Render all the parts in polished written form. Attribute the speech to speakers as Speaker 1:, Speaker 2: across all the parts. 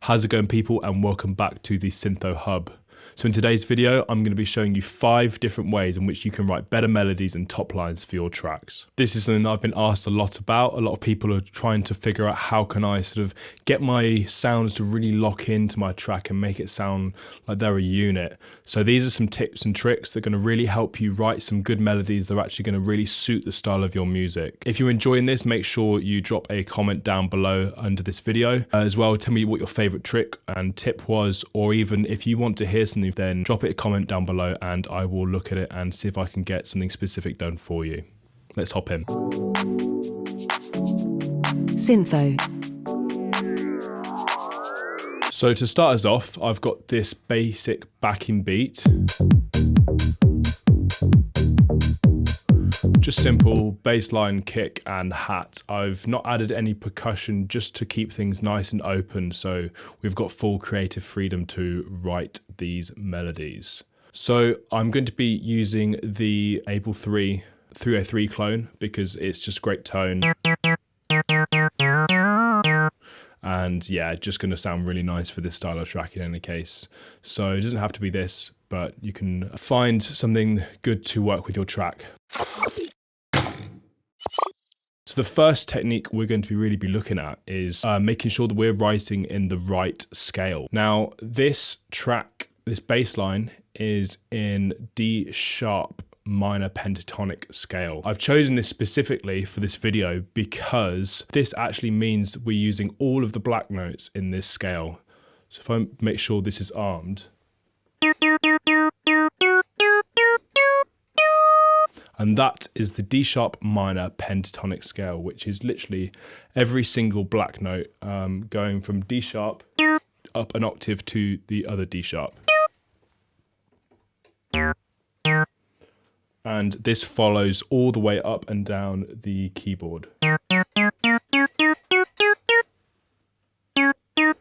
Speaker 1: How's it going, people, and welcome back to the SYNTHO Hub. So in today's video, I'm going to be showing you 5 different ways in which you can write better melodies and top lines for your tracks. This is something that I've been asked a lot about. A lot of people are trying to figure out how can I sort of get my sounds to really lock into my track and make it sound like they're a unit. So these are some tips and tricks that are going to really help you write some good melodies that are actually going to really suit the style of your music. If you're enjoying this, make sure you drop a comment down below under this video. As well, tell me what your favorite trick and tip was, or even if you want to hear something, then drop it a comment down below and I will look at it and see if I can get something specific done for you. Let's hop in.
Speaker 2: SYNTHO.
Speaker 1: So to start us off, I've got this basic backing beat. Just simple bass line, kick and hat. I've not added any percussion just to keep things nice and open, so we've got full creative freedom to write these melodies. So I'm going to be using the Ableton 303 clone because it's just great tone. And yeah, just going to sound really nice for this style of track in any case. So it doesn't have to be this, but you can find something good to work with your track. So the first technique we're going to really be looking at is making sure that we're writing in the right scale. Now this track, this bass line is in D sharp minor pentatonic scale. I've chosen this specifically for this video because this actually means we're using all of the black notes in this scale. So if I make sure this is armed. And that is the D sharp minor pentatonic scale, which is literally every single black note going from D sharp up an octave to the other D sharp. And this follows all the way up and down the keyboard.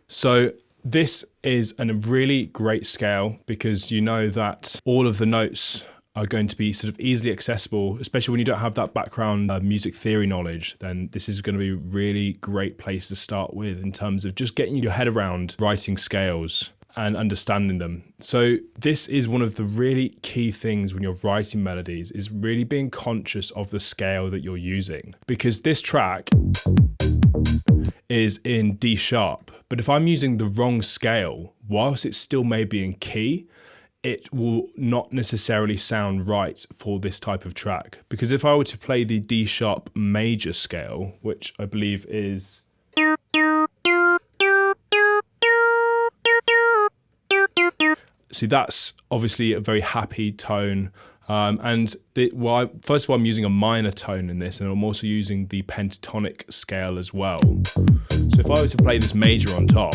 Speaker 1: So this is a really great scale because you know that all of the notes are going to be sort of easily accessible, especially when you don't have that background music theory knowledge. Then this is going to be a really great place to start with in terms of just getting your head around writing scales and understanding them. So this is one of the really key things when you're writing melodies, is really being conscious of the scale that you're using, because this track is in D sharp, but if I'm using the wrong scale, whilst it still may be in key, it will not necessarily sound right for this type of track. Because if I were to play the D sharp major scale, which I believe is, see, that's obviously a very happy tone. First of all, I'm using a minor tone in this, and I'm also using the pentatonic scale as well. So if I were to play this major on top,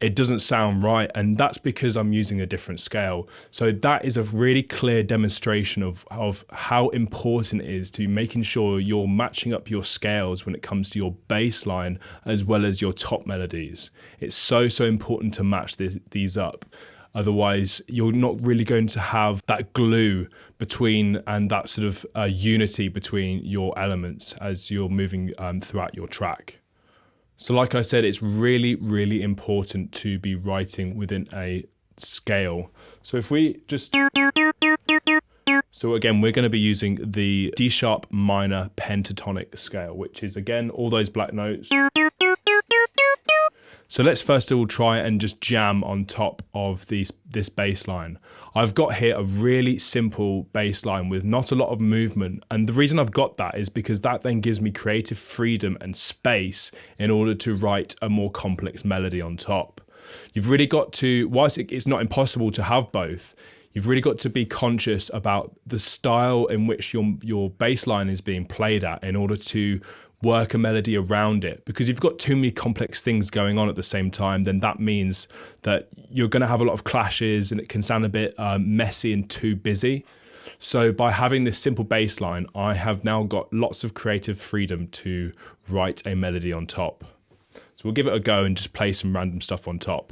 Speaker 1: it doesn't sound right, and that's because I'm using a different scale. So that is a really clear demonstration of how important it is to making sure you're matching up your scales when it comes to your bass line as well as your top melodies. It's so important to match these up. Otherwise, you're not really going to have that glue between and that sort of unity between your elements as you're moving throughout your track. So like I said, it's really important to be writing within a scale. So if we just... So again, we're going to be using the D sharp minor pentatonic scale, which is again, all those black notes. So let's first of all try and just jam on top of this bass line. I've got here a really simple bass line with not a lot of movement. And the reason I've got that is because that then gives me creative freedom and space in order to write a more complex melody on top. You've really got to, whilst it's not impossible to have both, you've really got to be conscious about the style in which your bass line is being played at in order to work a melody around it. Because if you've got too many complex things going on at the same time, then that means that you're going to have a lot of clashes and it can sound a bit messy and too busy. So by having this simple bass line, I have now got lots of creative freedom to write a melody on top. So we'll give it a go and just play some random stuff on top.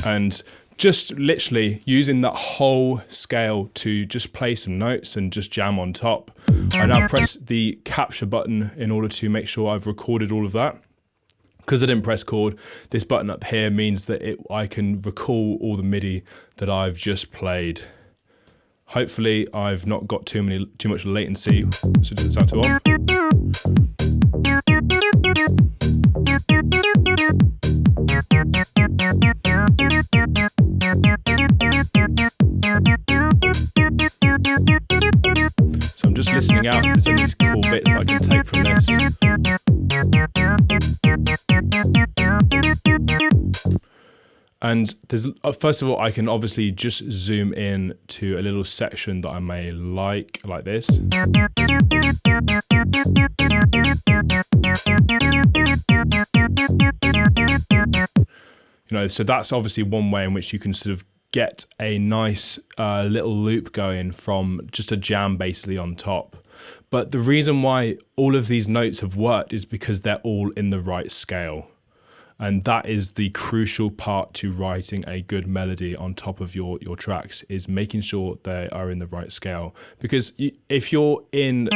Speaker 1: And just literally using that whole scale to just play some notes and just jam on top. I now press the capture button in order to make sure I've recorded all of that. Because I didn't press record, this button up here means that I can recall all the MIDI that I've just played. Hopefully I've not got too much latency, so it doesn't sound too off. So I'm just listening out if there's any cool bits I can take from this. And there's first of all, I can obviously just zoom in to a little section that I may like this. You know, so that's obviously one way in which you can sort of get a nice little loop going from just a jam basically on top. But the reason why all of these notes have worked is because they're all in the right scale. And that is the crucial part to writing a good melody on top of your tracks, is making sure they are in the right scale. Because if you're in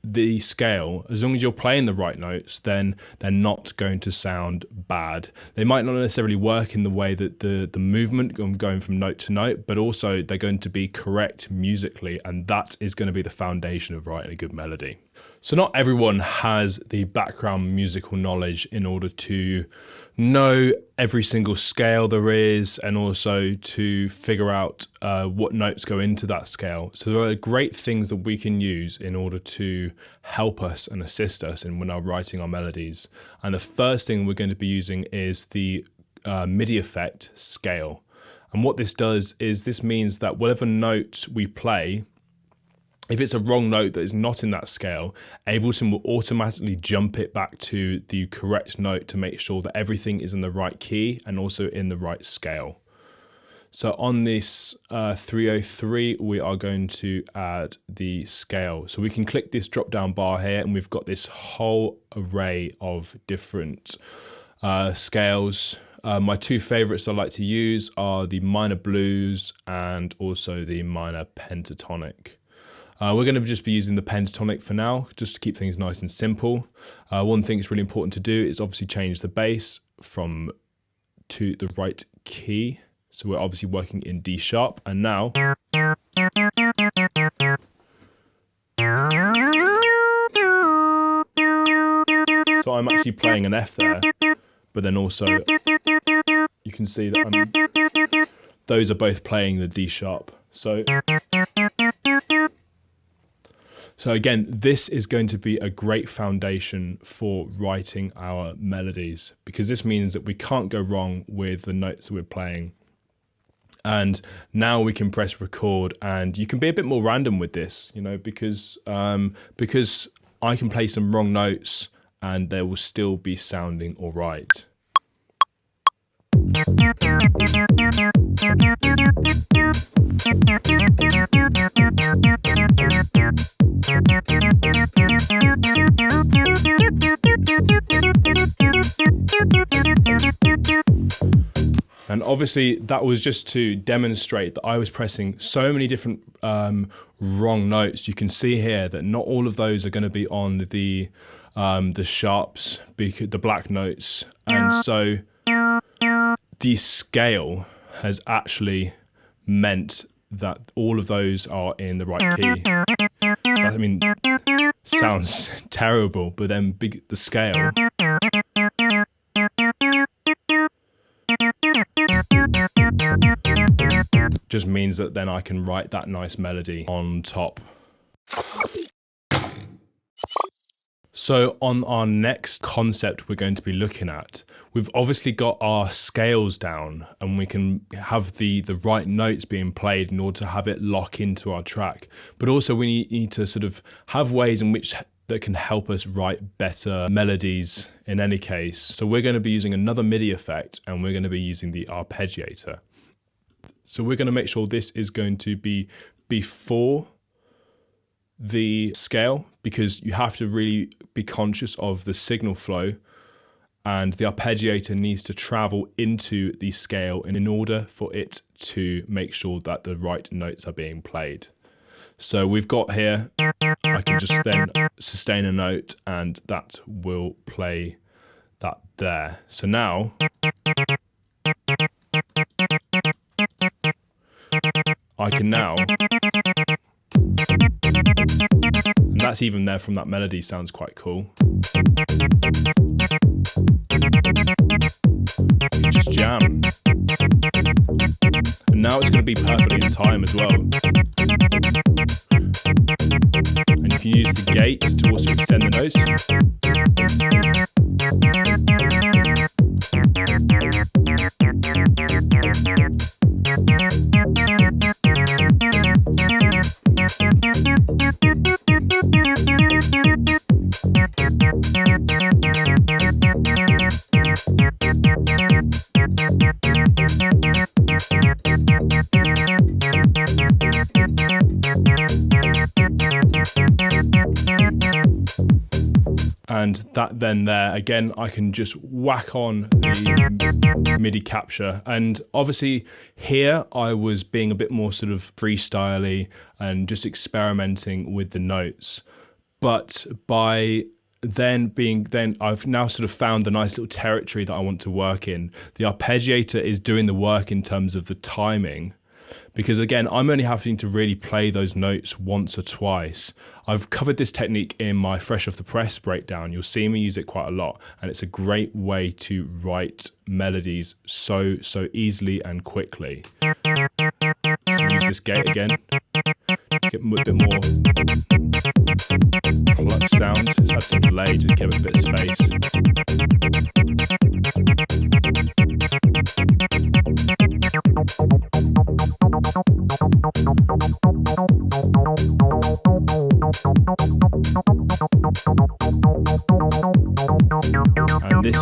Speaker 1: the scale, as long as you're playing the right notes, then they're not going to sound bad. They might not necessarily work in the way that the movement going from note to note, but also they're going to be correct musically, and that is going to be the foundation of writing a good melody. So not everyone has the background musical knowledge in order to know every single scale there is, and also to figure out what notes go into that scale. So there are great things that we can use in order to help us and assist us in when we're writing our melodies. And the first thing we're going to be using is the MIDI effect scale. And what this does is this means that whatever note we play, if it's a wrong note that is not in that scale, Ableton will automatically jump it back to the correct note to make sure that everything is in the right key and also in the right scale. So on this 303, we are going to add the scale. So we can click this drop down bar here, and we've got this whole array of different scales. My two favorites I like to use are the minor blues and also the minor pentatonic. We're going to just be using the pentatonic for now, just to keep things nice and simple. One thing that's really important to do is obviously change the bass to the right key. So we're obviously working in D sharp, and now so I'm actually playing an F there, but then also you can see that those are both playing the D sharp. So again, this is going to be a great foundation for writing our melodies, because this means that we can't go wrong with the notes that we're playing. And now we can press record, and you can be a bit more random with this, you know, because I can play some wrong notes and they will still be sounding all right. And obviously that was just to demonstrate that I was pressing so many different wrong notes. You can see here that not all of those are going to be on the sharps, the black notes, and so the scale has actually meant that all of those are in the right key. That, I mean, sounds terrible, but then the scale just means that then I can write that nice melody on top. So on our next concept we're going to be looking at, we've obviously got our scales down, and we can have the right notes being played in order to have it lock into our track. But also we need to sort of have ways in which that can help us write better melodies in any case. So we're going to be using another MIDI effect, and we're going to be using the arpeggiator. So we're going to make sure this is going to be before the scale, because you have to really be conscious of the signal flow and the arpeggiator needs to travel into the scale in order for it to make sure that the right notes are being played. So we've got here, I can just then sustain a note and that will play that there. So now I can now, and that's even there from that melody, sounds quite cool. You just jam. And now it's going to be perfectly in time as well. And you can use the gate to also extend the notes. And that then there, again, I can just whack on the MIDI capture. And obviously here I was being a bit more sort of freestyly and just experimenting with the notes. But by then I've now sort of found the nice little territory that I want to work in. The arpeggiator is doing the work in terms of the timing. Because again, I'm only having to really play those notes once or twice. I've covered this technique in my Fresh Off the Press breakdown. You'll see me use it quite a lot, and it's a great way to write melodies so easily and quickly. So use this gate again, get a bit more pluck sound, just add some delay to give it a bit of space. And this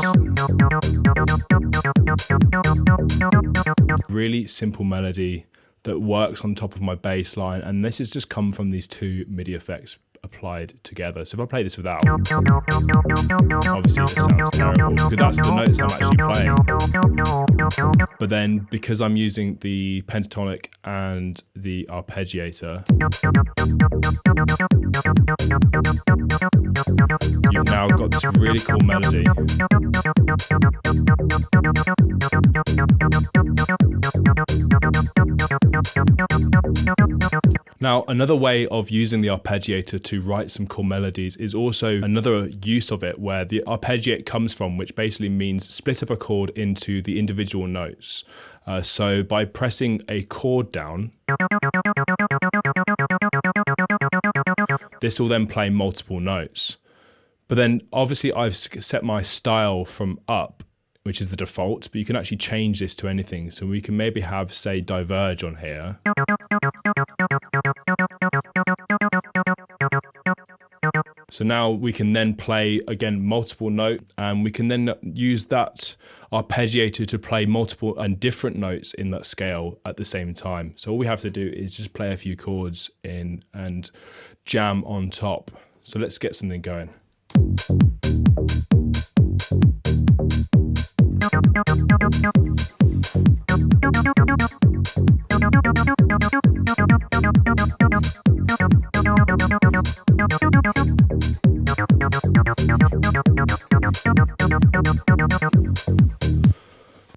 Speaker 1: really simple melody that works on top of my bass line, and this has just come from these two MIDI effects applied together. So if I play this without, obviously it sounds terrible because that's the notes I'm actually playing. But then because I'm using the pentatonic and the arpeggiator, you've now got this really cool melody. Now, another way of using the arpeggiator to write some cool melodies is also another use of it where the arpeggiate comes from, which basically means split up a chord into the individual notes. So by pressing a chord down, this will then play multiple notes. But then obviously I've set my style from up, which is the default, but you can actually change this to anything. So we can maybe have, say, diverge on here. So now we can then play, again, multiple note, and we can then use that arpeggiator to play multiple and different notes in that scale at the same time. So all we have to do is just play a few chords in and jam on top. So let's get something going.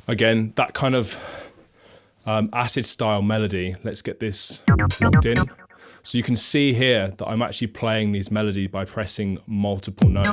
Speaker 1: Again, that kind of acid style melody. Let's get this locked in. So you can see here that I'm actually playing these melodies by pressing multiple notes.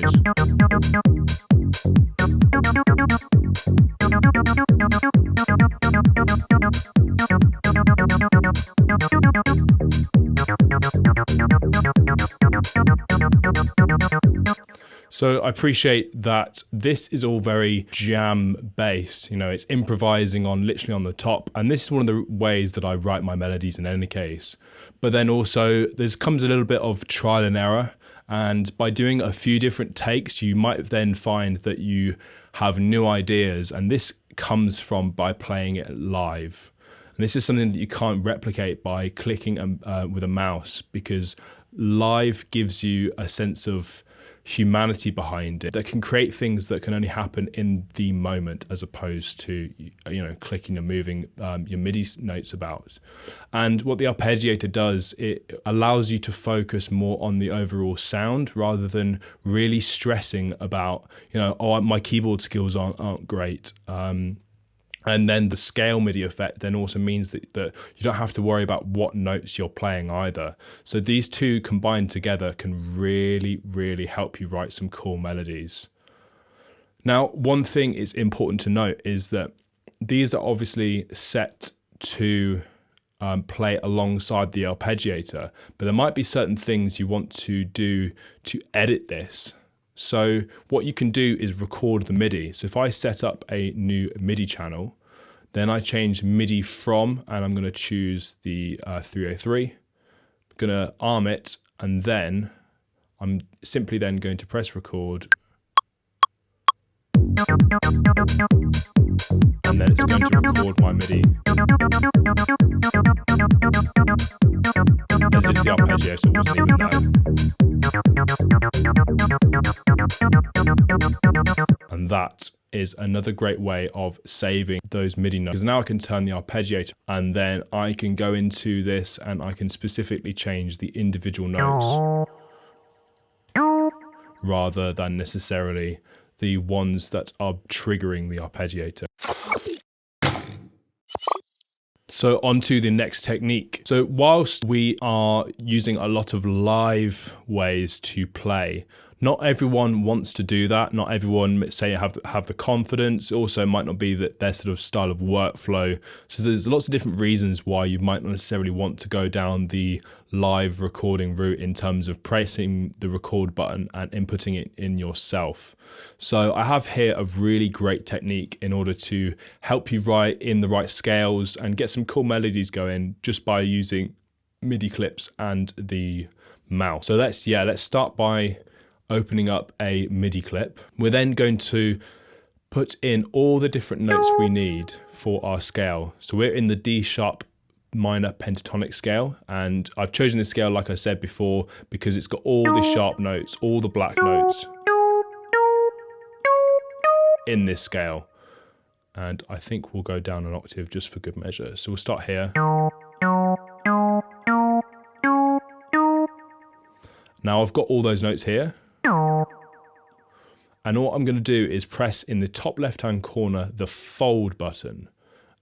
Speaker 1: So I appreciate that this is all very jam based, you know, it's improvising on literally on the top. And this is one of the ways that I write my melodies in any case. But then also there comes a little bit of trial and error. And by doing a few different takes, you might then find that you have new ideas. And this comes from by playing it live. And this is something that you can't replicate by clicking with a mouse, because live gives you a sense of humanity behind it, that can create things that can only happen in the moment as opposed to, you know, clicking and moving your MIDI notes about. And what the arpeggiator does, it allows you to focus more on the overall sound rather than really stressing about, you know, oh, my keyboard skills aren't great. And then the scale MIDI effect then also means that you don't have to worry about what notes you're playing either. So these two combined together can really, really help you write some cool melodies. Now, one thing is important to note is that these are obviously set to play alongside the arpeggiator, but there might be certain things you want to do to edit this. So what you can do is record the MIDI. So if I set up a new MIDI channel, then I change MIDI from, and I'm going to choose the 303. I'm going to arm it, and then I'm simply then going to press record. And then it's going to record my MIDI as if the arpeggiator wasn't even there. And that is another great way of saving those MIDI notes. Because now I can turn the arpeggiator, and then I can go into this and I can specifically change the individual notes rather than necessarily the ones that are triggering the arpeggiator. So on to the next technique. So whilst we are using a lot of live ways to play, not everyone wants to do that. Not everyone, say, have the confidence. Also, might not be that their sort of style of workflow. So there's lots of different reasons why you might not necessarily want to go down the live recording route in terms of pressing the record button and inputting it in yourself. So I have here a really great technique in order to help you write in the right scales and get some cool melodies going just by using MIDI clips and the mouse. So let's start by opening up a MIDI clip. We're then going to put in all the different notes we need for our scale. So we're in the D sharp minor pentatonic scale, and I've chosen this scale, like I said before, because it's got all the sharp notes, all the black notes in this scale. And I think we'll go down an octave just for good measure. So we'll start here. Now I've got all those notes here. And what I'm going to do is press in the top left-hand corner the fold button.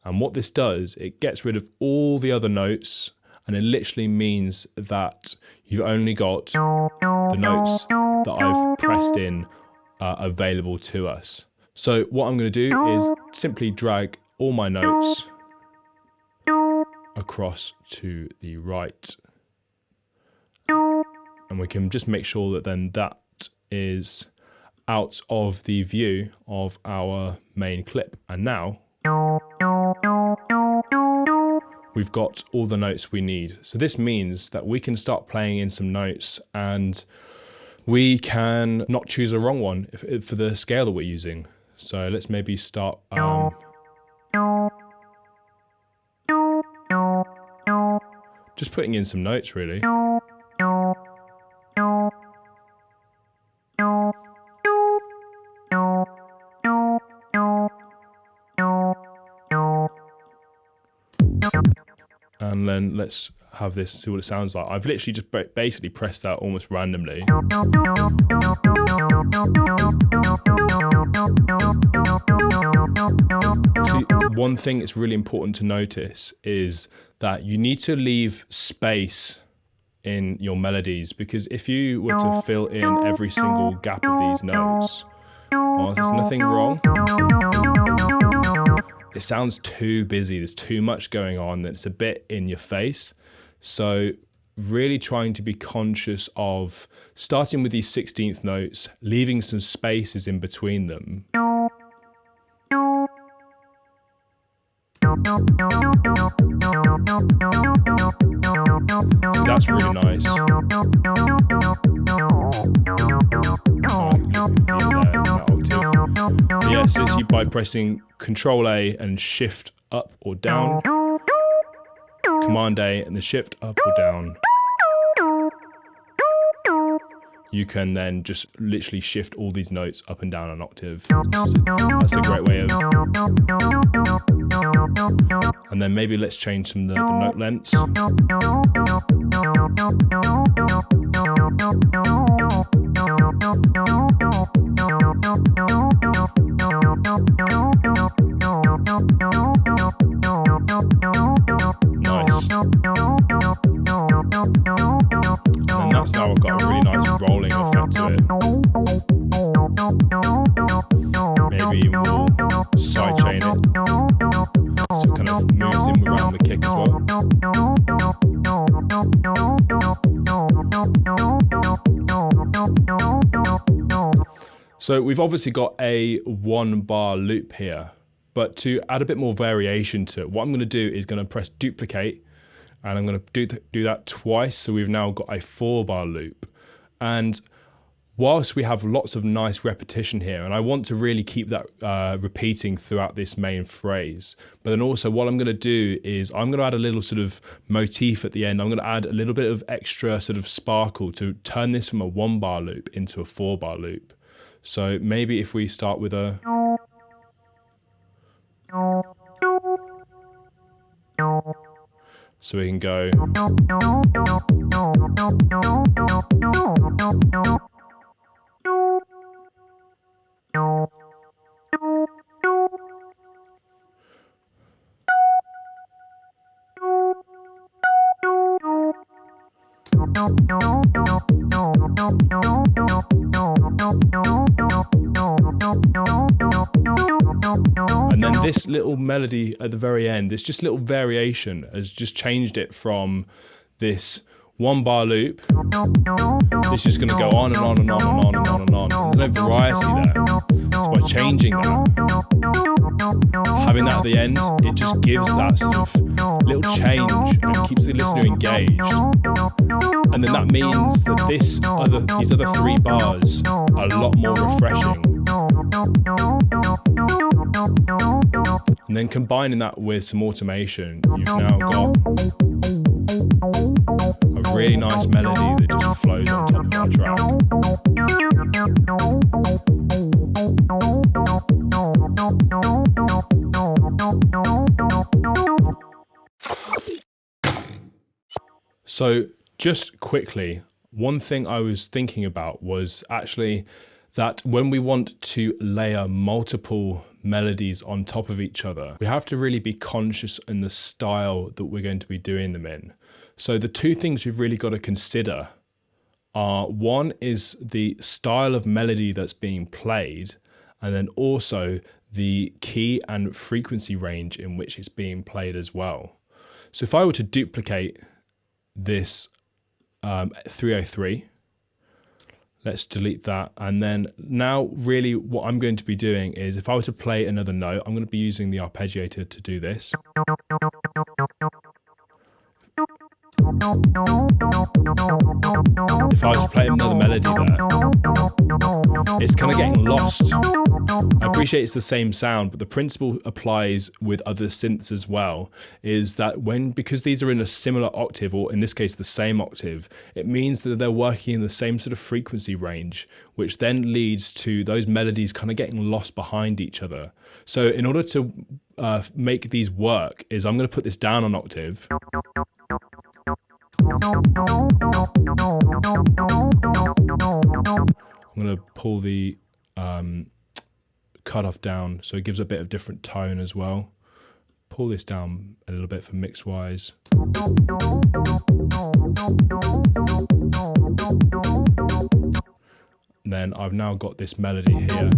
Speaker 1: And what this does, it gets rid of all the other notes, and it literally means that you've only got the notes that I've pressed in available to us. So what I'm going to do is simply drag all my notes across to the right. And we can just make sure that then that is out of the view of our main clip. And now we've got all the notes we need. So this means that we can start playing in some notes, and we can not choose a wrong one for the scale that we're using. So let's maybe start just putting in some notes really. And then let's have this, see what it sounds like. I've literally just basically pressed that almost randomly. See, one thing that's really important to notice is that you need to leave space in your melodies, because if you were to fill in every single gap of these notes, well, there's nothing wrong. It sounds too busy, there's too much going on, it's a bit in your face. So really trying to be conscious of starting with these 16th notes, leaving some spaces in between them. So that's really nice. Yeah, essentially by pressing Control A and Shift up or down, Command A and the Shift up or down, you can then just literally shift all these notes up and down an octave. That's a great way of... And then maybe let's change some of the note lengths. Nice. And that's now got a really nice rolling effect to it. Maybe even we'll sidechain it, so it kind of moves in around the kick as well. So we've obviously got a 1-bar loop here, but to add a bit more variation to it, what I'm going to do is going to press duplicate, and I'm going to do that twice. So we've now got a 4-bar loop. And whilst we have lots of nice repetition here, and I want to really keep that repeating throughout this main phrase, but then also what I'm going to do is I'm going to add a little sort of motif at the end. I'm going to add a little bit of extra sort of sparkle to turn this from a 1-bar loop into a 4-bar loop. So maybe if we start with a... So we can go... And then this little melody at the very end, this just little variation has just changed it from this 1-bar loop. It's just going to go on and on and on and on and on and on. There's no variety there. So by changing that, having that at the end, it just gives that sort of little change and keeps the listener engaged. And then that means that these other 3 bars are a lot more refreshing. And then combining that with some automation, you've now got a really nice melody that just flows on top of our track. So just quickly, one thing I was thinking about was actually that when we want to layer multiple melodies on top of each other, we have to really be conscious in the style that we're going to be doing them in. So the 2 things we've really got to consider are, one is the style of melody that's being played, and then also the key and frequency range in which it's being played as well. So if I were to duplicate this 303, let's delete that. And then now really what I'm going to be doing is, if I were to play another note, I'm going to be using the arpeggiator to do this. If I was to play another melody there, it's kind of getting lost. I appreciate it's the same sound, but the principle applies with other synths as well, is that because these are in a similar octave, or in this case the same octave, it means that they're working in the same sort of frequency range, which then leads to those melodies kind of getting lost behind each other. So in order to make these work, I'm going to put this down an octave. I'm going to pull the cutoff down so it gives a bit of different tone as well. Pull this down a little bit for mix wise. And then I've now got this melody here.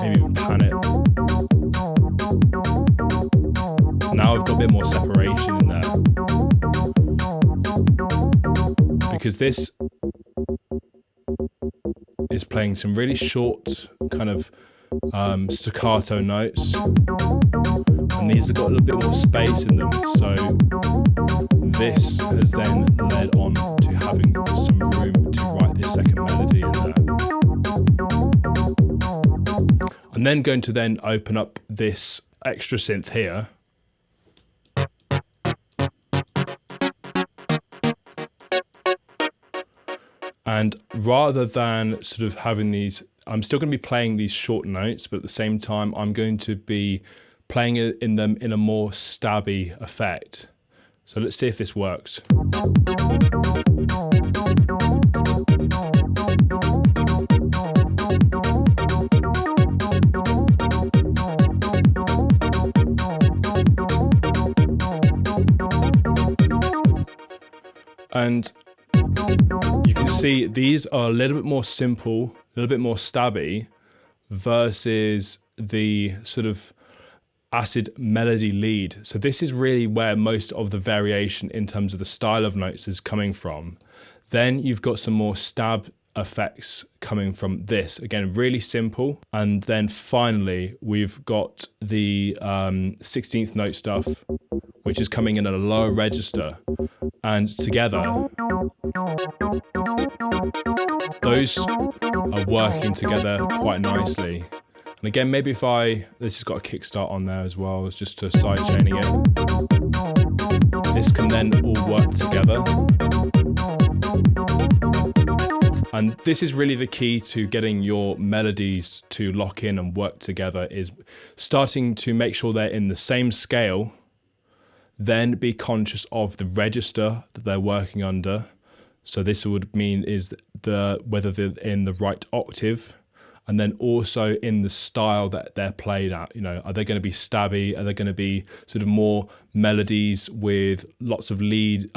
Speaker 1: Maybe even pan it. Now I've got a bit more separation in there. Because this is playing some really short kind of staccato notes, and these have got a little bit more space in them, so this has then led on to having some room to write this second melody in there. I'm then going to then open up this extra synth here, And rather than sort of having these, I'm still going to be playing these short notes, but at the same time, I'm going to be playing it in them in a more stabby effect. So let's see if this works. And you can see these are a little bit more simple, a little bit more stabby versus the sort of acid melody lead. So this is really where most of the variation in terms of the style of notes is coming from. Then you've got some more stab effects coming from this. Again, really simple. And then finally, we've got the 16th note stuff, which is coming in at a lower register. And together, those are working together quite nicely. And again, maybe if this has got a kickstart on there as well, it's just to side chaining it. This can then all work together. And this is really the key to getting your melodies to lock in and work together, is starting to make sure they're in the same scale, then be conscious of the register that they're working under. So this would mean is whether they're in the right octave, and then also in the style that they're played at. You know, are they going to be stabby? Are they going to be sort of more melodies with lots of lead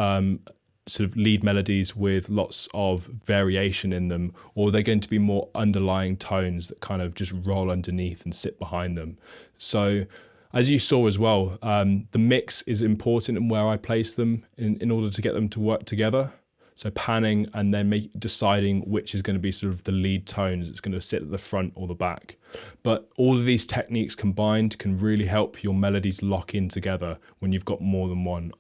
Speaker 1: melodies with lots of variation in them, or are they going to be more underlying tones that kind of just roll underneath and sit behind them? So as you saw as well, the mix is important in where I place them in order to get them to work together. So panning and then deciding which is going to be sort of the lead tones. It's going to sit at the front or the back. But all of these techniques combined can really help your melodies lock in together when you've got more than one.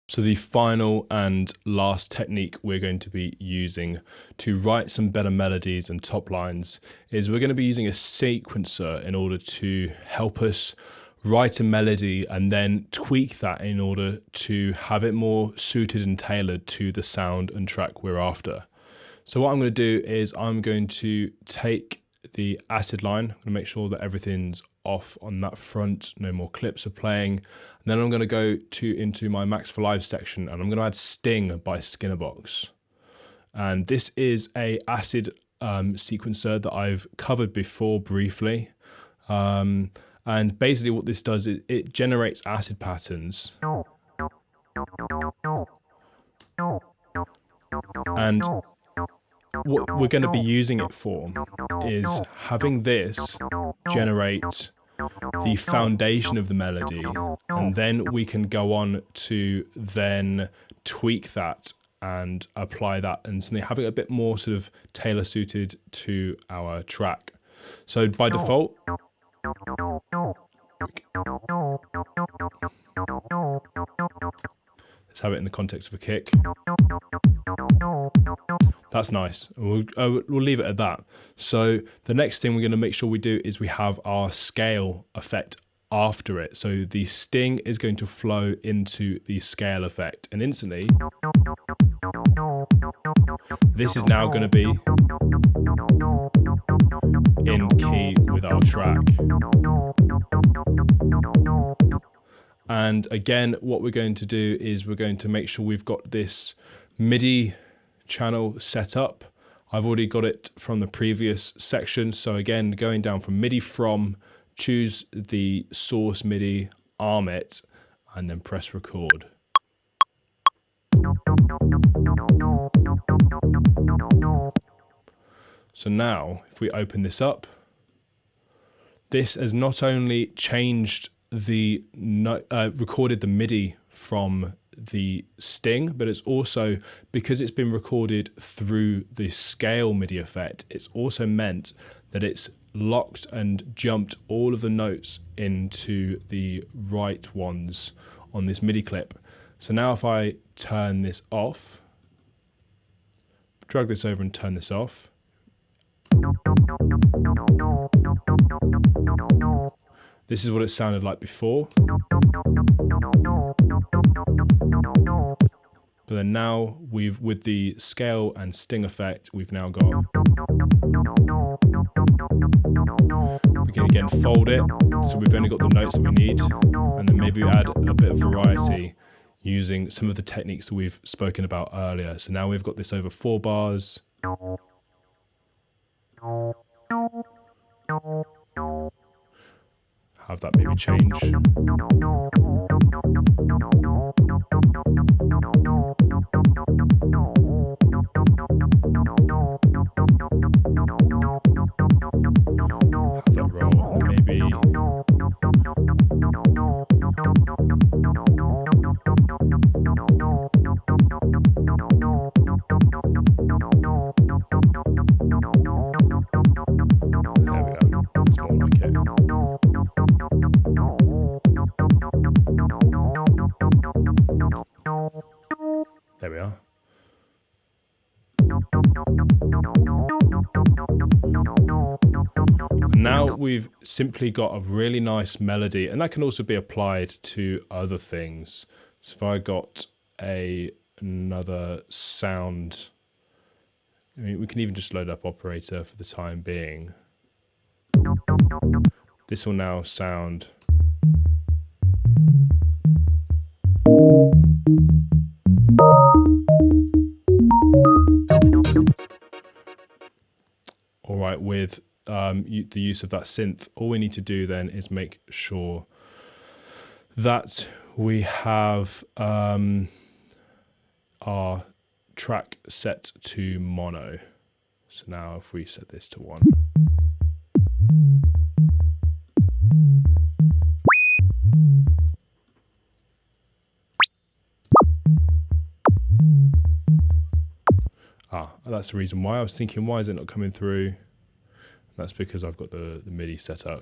Speaker 1: So the final and last technique we're going to be using to write some better melodies and top lines is we're going to be using a sequencer in order to help us write a melody and then tweak that in order to have it more suited and tailored to the sound and track we're after. So what I'm going to do is I'm going to take the acid line. I'm going to make sure that everything's off on that front, no more clips are playing. And then I'm going to go into my Max for Live section, and I'm going to add Sting by Skinnerbox. And this is a acid sequencer that I've covered before briefly. And basically what this does is it generates acid patterns. And what we're going to be using it for is having this generate the foundation of the melody, and then we can go on to then tweak that and apply that and something, having a bit more sort of tailor suited to our track. So by default, let's have it in the context of a kick. That's nice. We'll leave it at that. So the next thing we're going to make sure we do is we have our scale effect after it. So the sting is going to flow into the scale effect, and instantly this is now going to be in key with our track. And again, what we're going to do is we're going to make sure we've got this MIDI channel set up. I've already got it from the previous section. So again, going down from MIDI from, choose the source MIDI, arm it, and then press record. So now, if we open this up, this has not only changed the recorded the MIDI from the sting, but it's also, because it's been recorded through the scale MIDI effect, it's also meant that it's locked and jumped all of the notes into the right ones on this MIDI clip. So now if I turn this off, drag this over and turn this off, this is what it sounded like before. But then now with the scale and sting effect, we've now got, we can again fold it, so we've only got the notes that we need, and then maybe add a bit of variety using some of the techniques that we've spoken about earlier. So now we've got this over 4 bars. Have that maybe change. Have that roll, and maybe there we go. That's more like it. There we are. Now we've simply got a really nice melody, and that can also be applied to other things. So if I got another sound, I mean, we can even just load up operator for the time being. This will now sound all right with the use of that synth. All we need to do then is make sure that we have our track set to mono. So now if we set this to 1. That's the reason why. I was thinking, why is it not coming through? That's because I've got the MIDI set up.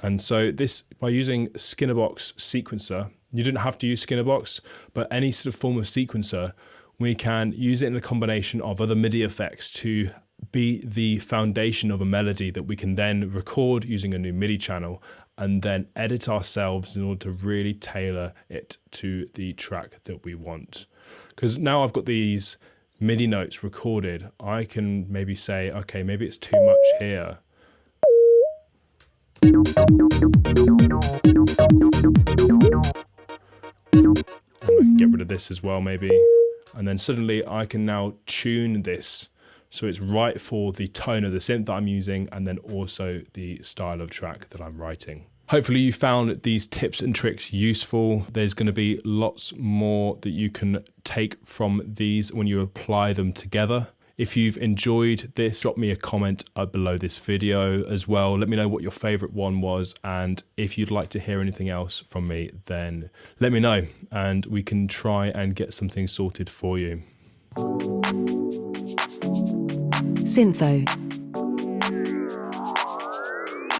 Speaker 1: And so this, by using Skinnerbox sequencer, you didn't have to use Skinnerbox, but any sort of form of sequencer, we can use it in a combination of other MIDI effects to be the foundation of a melody that we can then record using a new MIDI channel and then edit ourselves in order to really tailor it to the track that we want. Because now I've got these MIDI notes recorded, I can maybe say, okay, maybe it's too much here. And I can get rid of this as well maybe. And then suddenly I can now tune this so it's right for the tone of the synth that I'm using and then also the style of track that I'm writing. Hopefully you found these tips and tricks useful. There's going to be lots more that you can take from these when you apply them together. If you've enjoyed this, drop me a comment below this video as well. Let me know what your favorite one was, and if you'd like to hear anything else from me, then let me know and we can try and get something sorted for you.
Speaker 2: SYNTHO.